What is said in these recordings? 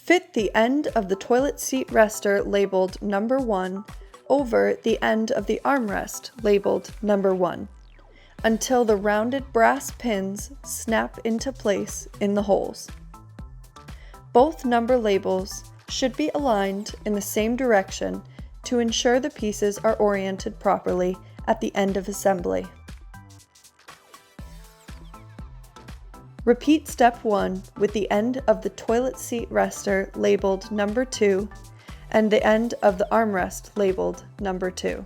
Fit the end of the toilet seat rester labeled number 1 over the end of the armrest labeled number 1 until the rounded brass pins snap into place in the holes. Both number labels should be aligned in the same direction to ensure the pieces are oriented properly at the end of assembly. Repeat step 1 with the end of the toilet seat rester labeled number 2 and the end of the armrest labeled number 2.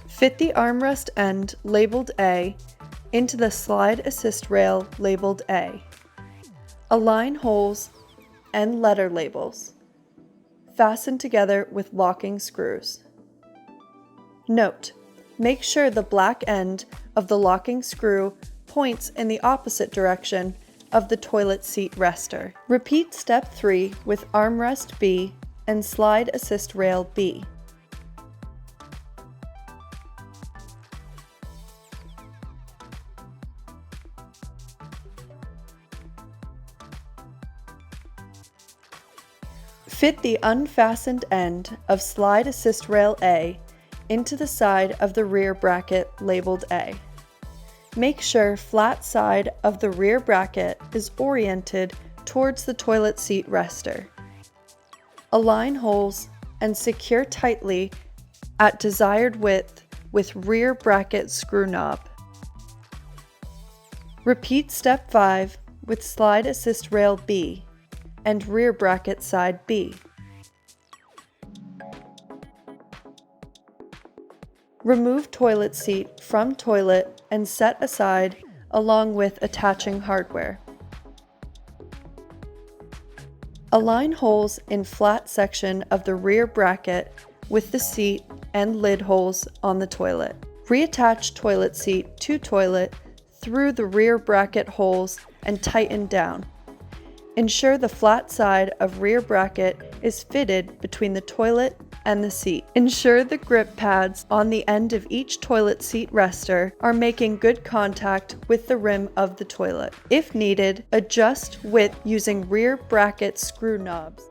Fit the armrest end labeled A into the slide assist rail labeled A. Align holes and letter labels. Fasten together with locking screws. Note: make sure the black end of the locking screw points in the opposite direction of the toilet seat rester. Repeat step 3 with armrest B and slide assist rail B. Fit the unfastened end of slide assist rail A into the side of the rear bracket labeled A. Make sure flat side of the rear bracket is oriented towards the toilet seat rester. Align holes and secure tightly at desired width with rear bracket screw knob. Repeat step 5 with slide assist rail B and rear bracket side B. Remove toilet seat from toilet and set aside along with attaching hardware. Align holes in flat section of the rear bracket with the seat and lid holes on the toilet. Reattach toilet seat to toilet through the rear bracket holes and tighten down. Ensure the flat side of rear bracket is fitted between the toilet and the seat. Ensure the grip pads on the end of each toilet seat rester are making good contact with the rim of the toilet. If needed, adjust width using rear bracket screw knobs.